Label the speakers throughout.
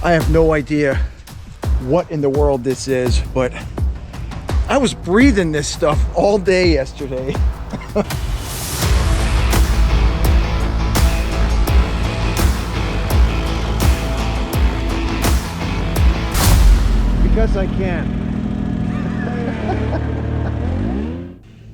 Speaker 1: I have no idea what in the world this is, but I was breathing this stuff all day yesterday. Because I can.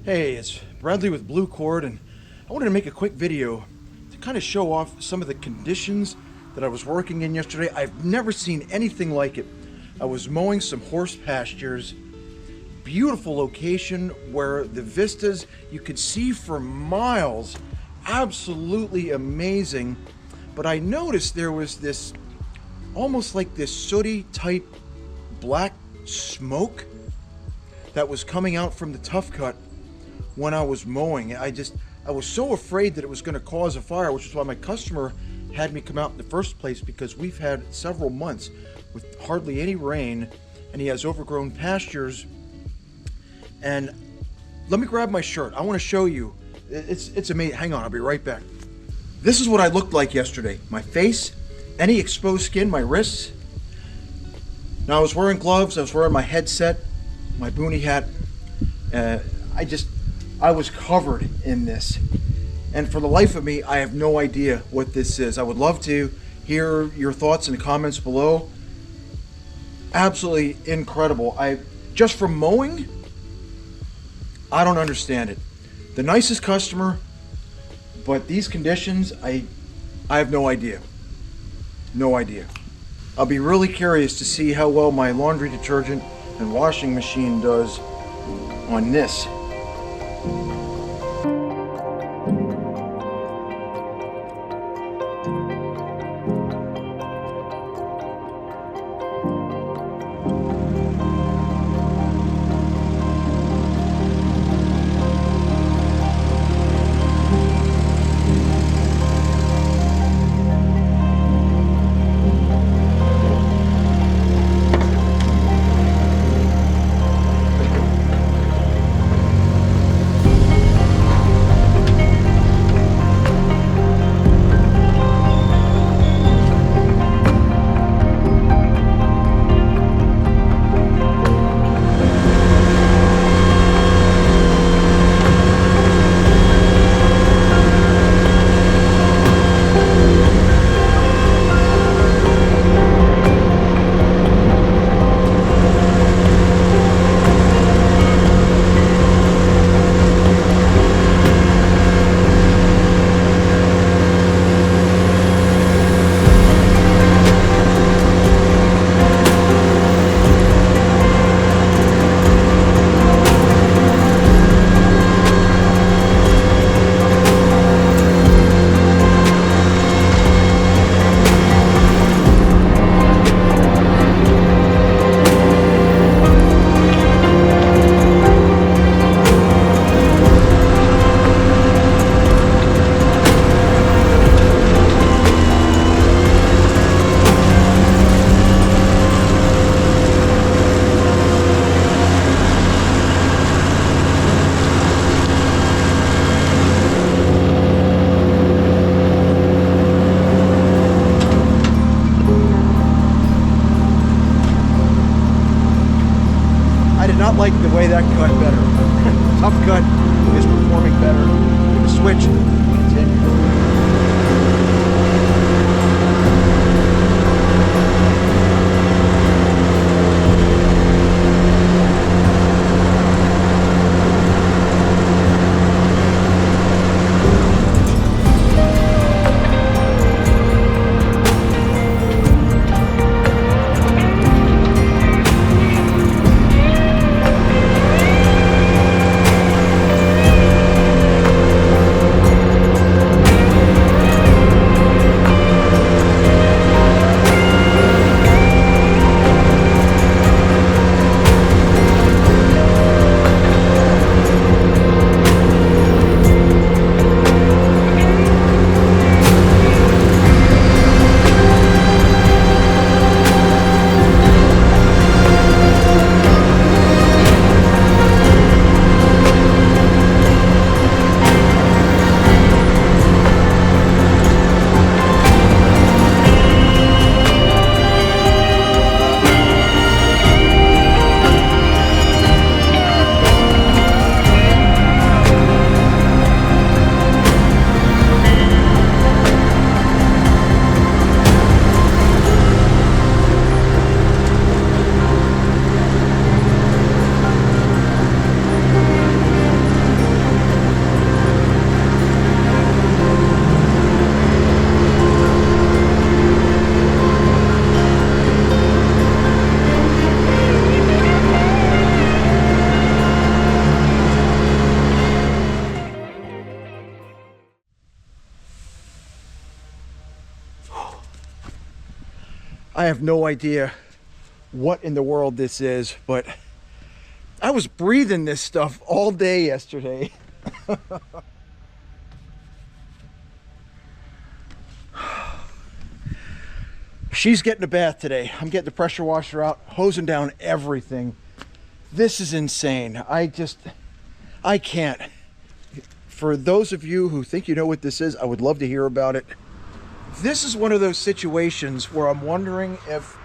Speaker 1: Hey, it's Bradley with Blue Cord, and I wanted to make a quick video to kind of show off some of the conditions that I was working in yesterday. I've never seen anything like it. I was mowing some horse pastures. Beautiful location where the vistas you could see for miles. Absolutely amazing. But I noticed there was this almost like this sooty type black smoke that was coming out from the tough cut when I was mowing. I was so afraid that it was going to cause a fire, which is why my customer had me come out in the first place, because we've had several months with hardly any rain and he has overgrown pastures. And let me grab my shirt. I want to show you. It's amazing. Hang on, I'll be right back. This is what I looked like yesterday. My face, any exposed skin, my wrists. Now I was wearing gloves, I was wearing my headset, my boonie hat. I was covered in this. And for the life of me, I have no idea what this is. I would love to hear your thoughts in the comments below. Absolutely incredible. Just from mowing, I don't understand it. The nicest customer, but these conditions, I have no idea. No idea. I'll be really curious to see how well my laundry detergent and washing machine does on this. Not like the way that cut better. Tough cut is performing better. The switch continues. I have no idea what in the world this is, but I was breathing this stuff all day yesterday. She's getting a bath today. I'm getting the pressure washer out, hosing down everything. This is insane. I can't. For those of you who think you know what this is, I would love to hear about it. This is one of those situations where I'm wondering if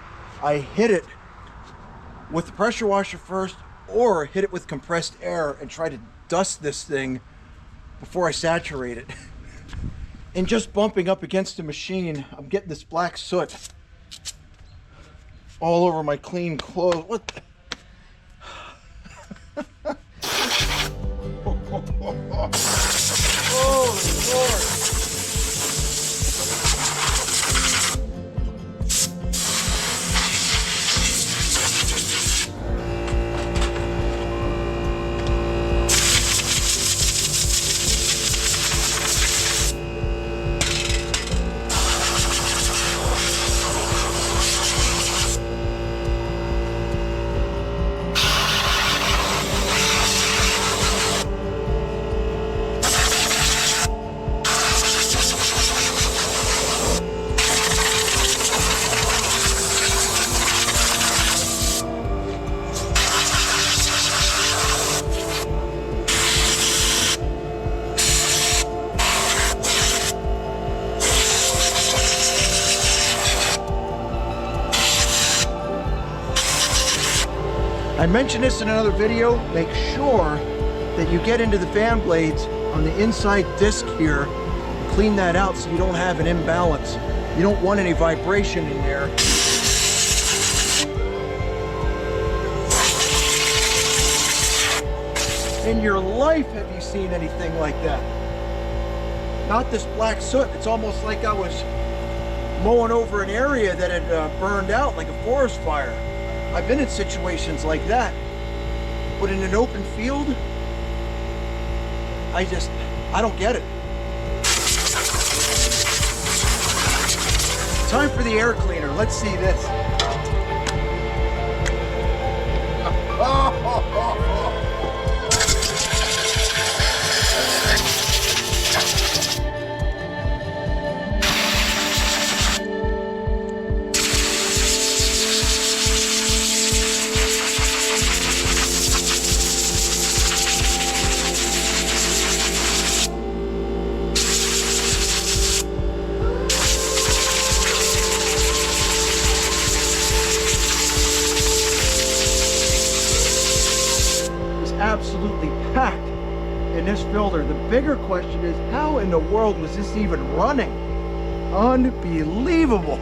Speaker 1: I hit it with the pressure washer first or hit it with compressed air and try to dust this thing before I saturate it. And just bumping up against the machine, I'm getting this black soot all over my clean clothes. What the? Oh, Lord. I mentioned this in another video. Make sure that you get into the fan blades on the inside disc here, clean that out so you don't have an imbalance. You don't want any vibration in there. In your life, have you seen anything like that? Not this black soot. It's almost like I was mowing over an area that had burned out, like a forest fire. I've been in situations like that, but in an open field, I don't get it. Time for the air cleaner. Let's see this. Absolutely packed in this filter. The bigger question is, how in the world was this even running? Unbelievable.